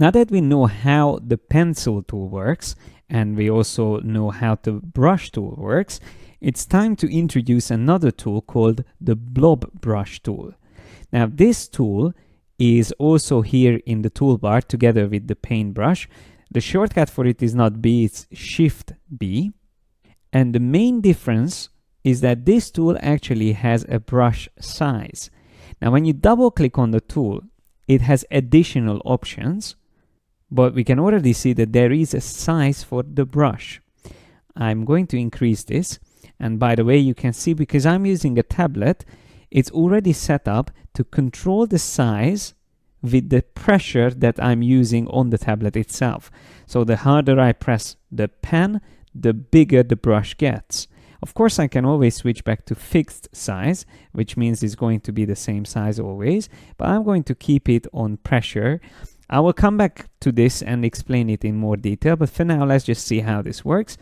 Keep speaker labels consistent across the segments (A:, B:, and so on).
A: Now that we know how the pencil tool works, and we also know how the brush tool works, it's time to introduce another tool called the blob brush tool. Now this tool is also here in the toolbar together with the paintbrush. The shortcut for it is not B, it's Shift B. And the main difference is that this tool actually has a brush size. Now when you double click on the tool, it has additional options, but we can already see that there is a size for the brush. I'm going to increase this. And by the way, you can see because I'm using a tablet, it's already set up to control the size with the pressure that I'm using on the tablet itself. So the harder I press the pen, the bigger the brush gets. Of course, I can always switch back to fixed size, which means it's going to be the same size always, but I'm going to keep it on pressure. I will come back to this and explain it in more detail, but for now, let's just see how this works.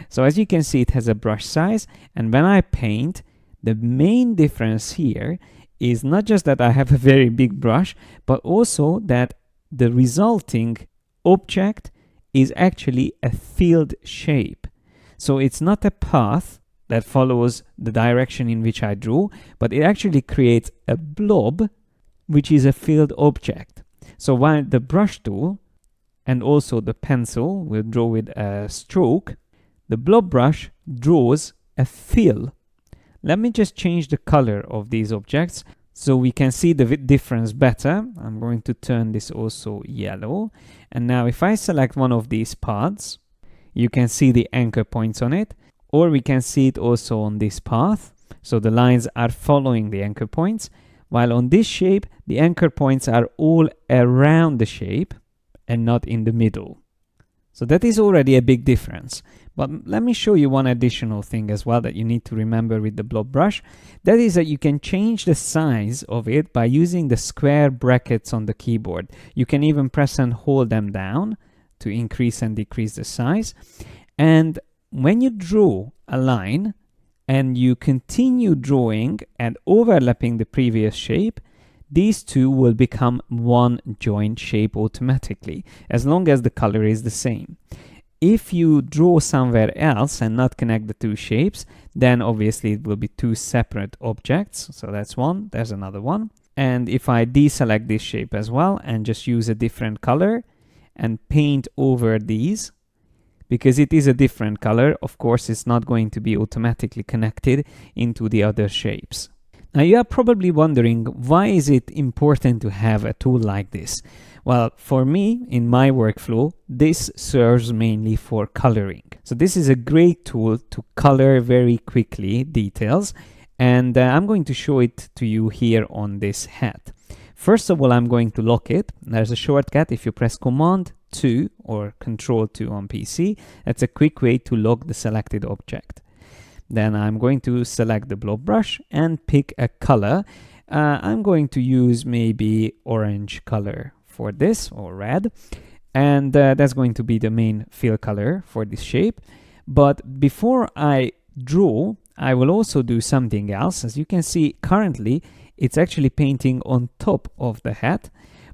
A: So as you can see, it has a brush size, and when I paint, the main difference here is not just that I have a very big brush, but also that the resulting object is actually a filled shape. So it's not a path that follows the direction in which I drew, but it actually creates a blob, which is a filled object. So while the brush tool and also the pencil will draw with a stroke, the blob brush draws a fill. Let me just change the color of these objects so we can see the difference better. I'm going to turn this also yellow. And now if I select one of these paths, you can see the anchor points on it, or we can see it also on this path. So the lines are following the anchor points, while on this shape, the anchor points are all around the shape and not in the middle. So that is already a big difference. But let me show you one additional thing as well that you need to remember with the blob brush. That is that you can change the size of it by using the square brackets on the keyboard. You can even press and hold them down to increase and decrease the size. And when you draw a line and you continue drawing and overlapping the previous shape, these two will become one joined shape automatically, as long as the color is the same. If you draw somewhere else and not connect the two shapes, then obviously it will be two separate objects. So that's one, there's another one. And if I deselect this shape as well and just use a different color and paint over these, because it is a different color, of course, it's not going to be automatically connected into the other shapes. Now you are probably wondering, why is it important to have a tool like this? Well, for me, in my workflow, this serves mainly for coloring. So this is a great tool to color very quickly details, and I'm going to show it to you here on this hat. First of all, I'm going to lock it. There's a shortcut. If you press Command 2 or Control 2 on PC, that's a quick way to lock the selected object. Then I'm going to select the blob brush and pick a color. I'm going to use maybe orange color for this, or red. And that's going to be the main fill color for this shape. But before I draw, I will also do something else. As you can see, currently, it's actually painting on top of the hat.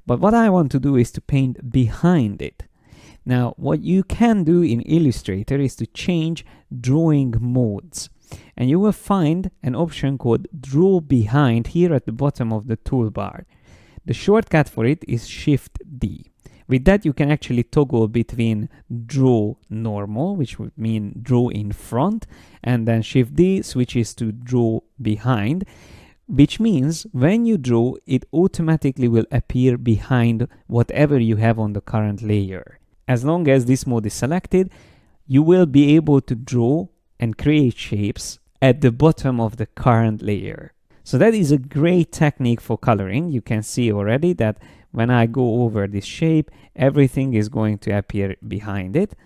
A: But what I want to do is to paint behind it. Now, what you can do in Illustrator is to change drawing modes. And you will find an option called Draw Behind here at the bottom of the toolbar. The shortcut for it is Shift D. With that, you can actually toggle between Draw Normal, which would mean draw in front, and then Shift D switches to Draw Behind, which means when you draw, it automatically will appear behind whatever you have on the current layer. As long as this mode is selected, you will be able to draw and create shapes at the bottom of the current layer. So that is a great technique for coloring. You can see already that when I go over this shape, everything is going to appear behind it.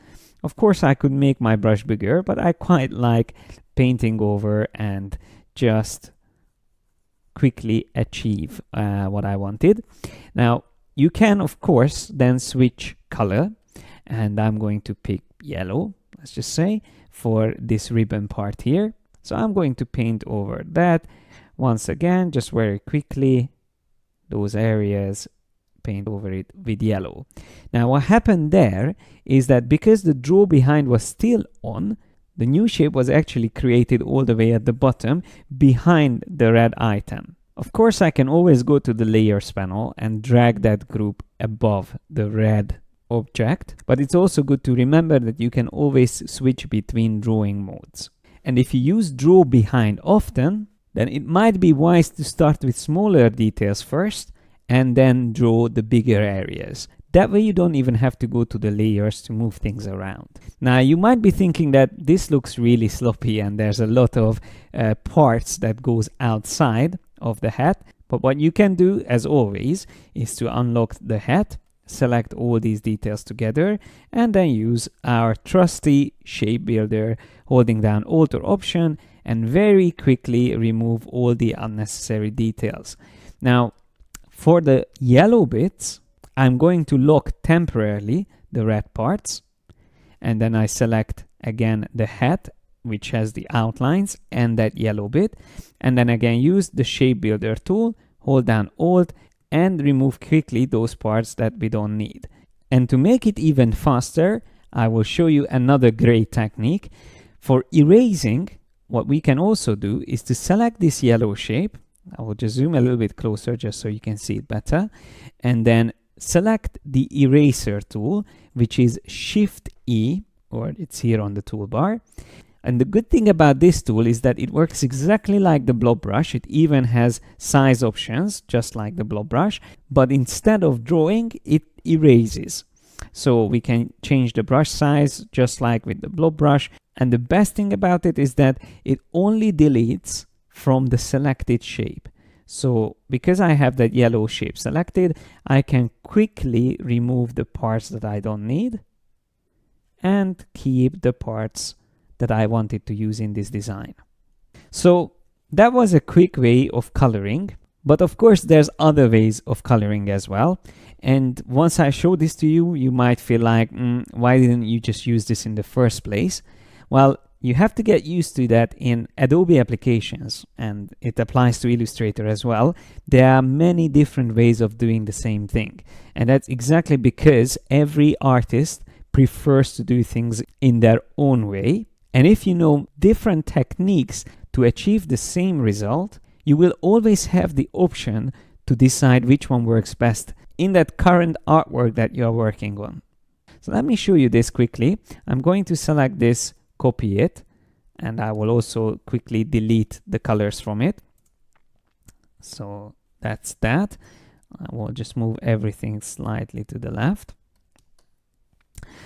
A: Of course, I could make my brush bigger, but I quite like painting over and just quickly achieve what I wanted. Now, you can, of course, then switch color, and I'm going to pick yellow, let's just say, for this ribbon part here. So I'm going to paint over that. Once again, just very quickly, those areas paint over it with yellow. Now what happened there is that because the draw behind was still on, the new shape was actually created all the way at the bottom behind the red item. Of course, I can always go to the layers panel and drag that group above the red object, but it's also good to remember that you can always switch between drawing modes. And if you use draw behind often, then it might be wise to start with smaller details first and then draw the bigger areas. That way you don't even have to go to the layers to move things around. Now you might be thinking that this looks really sloppy and there's a lot of parts that goes outside of the hat, but what you can do as always is to unlock the hat, select all these details together, and then use our trusty shape builder, holding down Alt or Option, and very quickly remove all the unnecessary details. Now for the yellow bits, I'm going to lock temporarily the red parts, and then I select again the hat, which has the outlines and that yellow bit, and then again use the shape builder tool, hold down Alt, and remove quickly those parts that we don't need. And to make it even faster, I will show you another great technique. For erasing, what we can also do is to select this yellow shape. I will just zoom a little bit closer just so you can see it better, and then select the eraser tool, which is Shift E, or it's here on the toolbar. And the good thing about this tool is that it works exactly like the blob brush. It even has size options, just like the blob brush, but instead of drawing, it erases. So we can change the brush size just like with the blob brush. And the best thing about it is that it only deletes from the selected shape. So because I have that yellow shape selected, I can quickly remove the parts that I don't need and keep the parts that I wanted to use in this design. So that was a quick way of coloring, but of course there's other ways of coloring as well. And once I show this to you, you might feel like, why didn't you just use this in the first place? Well, you have to get used to that in Adobe applications, and it applies to Illustrator as well. There are many different ways of doing the same thing. And that's exactly because every artist prefers to do things in their own way. And if you know different techniques to achieve the same result, you will always have the option to decide which one works best in that current artwork that you are working on. So let me show you this quickly. I'm going to select this, copy it, and I will also quickly delete the colors from it. So that's that. I will just move everything slightly to the left.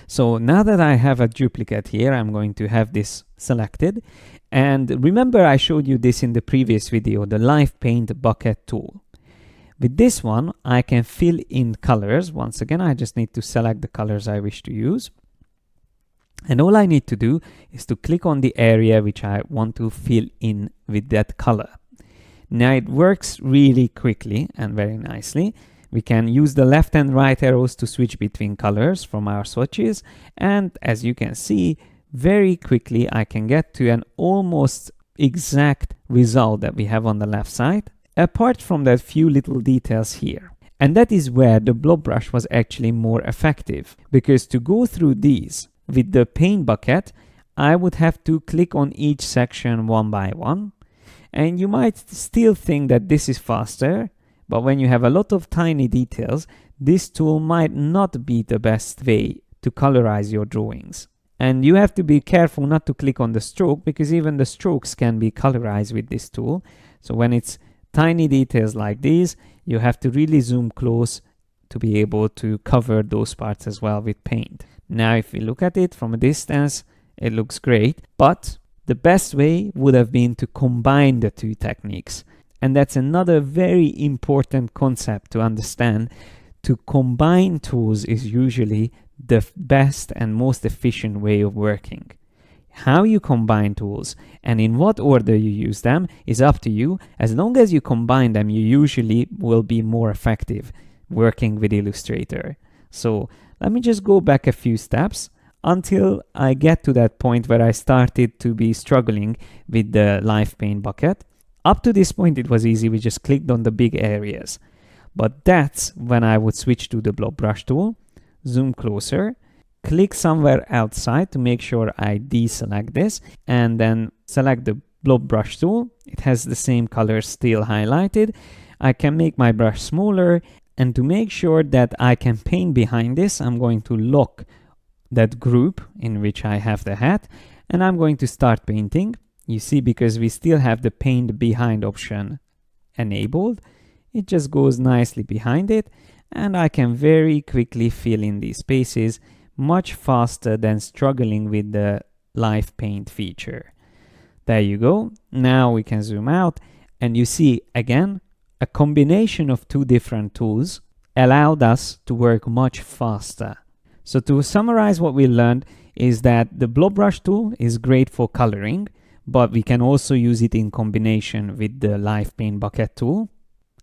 A: So now that I have a duplicate here, I'm going to have this selected. And remember I showed you this in the previous video, the Live Paint Bucket tool. With this one, I can fill in colors. Once again, I just need to select the colors I wish to use. And all I need to do is to click on the area which I want to fill in with that color. Now it works really quickly and very nicely. We can use the left and right arrows to switch between colors from our swatches. And as you can see, very quickly I can get to an almost exact result that we have on the left side, apart from that few little details here. And that is where the blob brush was actually more effective, because to go through these with the paint bucket, I would have to click on each section one by one. And you might still think that this is faster, but when you have a lot of tiny details, this tool might not be the best way to colorize your drawings. And you have to be careful not to click on the stroke, because even the strokes can be colorized with this tool. So when it's tiny details like these, you have to really zoom close to be able to cover those parts as well with paint. Now, if we look at it from a distance, it looks great, but the best way would have been to combine the two techniques. And that's another very important concept to understand. To combine tools is usually the best and most efficient way of working. How you combine tools and in what order you use them is up to you. As long as you combine them, you usually will be more effective working with Illustrator. So let me just go back a few steps until I get to that point where I started to be struggling with the Live Paint bucket. Up to this point, it was easy. We just clicked on the big areas. But that's when I would switch to the blob brush tool, zoom closer, click somewhere outside to make sure I deselect this, and then select the blob brush tool. It has the same color still highlighted. I can make my brush smaller, and to make sure that I can paint behind this, I'm going to lock that group in which I have the hat, and I'm going to start painting. You see, because we still have the paint behind option enabled, it just goes nicely behind it, and I can very quickly fill in these spaces much faster than struggling with the live paint feature. There you go. Now we can zoom out, and you see again a combination of two different tools allowed us to work much faster. So to summarize, what we learned is that the blob brush tool is great for coloring, but we can also use it in combination with the live paint bucket tool.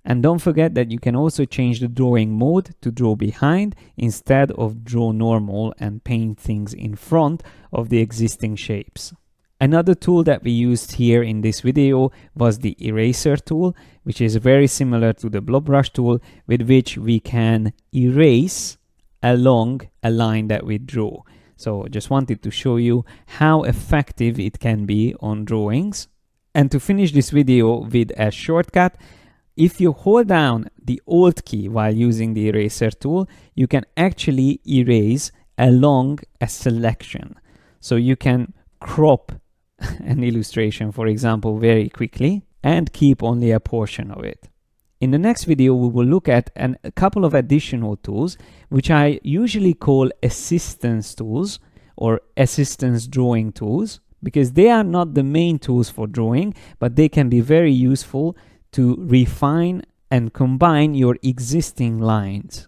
A: And don't forget that you can also change the drawing mode to draw behind instead of draw normal and paint things in front of the existing shapes. Another tool that we used here in this video was the eraser tool, which is very similar to the blob brush tool, with which we can erase along a line that we draw. So just wanted to show you how effective it can be on drawings. And to finish this video with a shortcut, if you hold down the Alt key while using the eraser tool, you can actually erase along a selection. So you can crop an illustration, for example, very quickly and keep only a portion of it. In the next video, we will look at a couple of additional tools, which I usually call assistance tools or assistance drawing tools, because they are not the main tools for drawing, but they can be very useful to refine and combine your existing lines.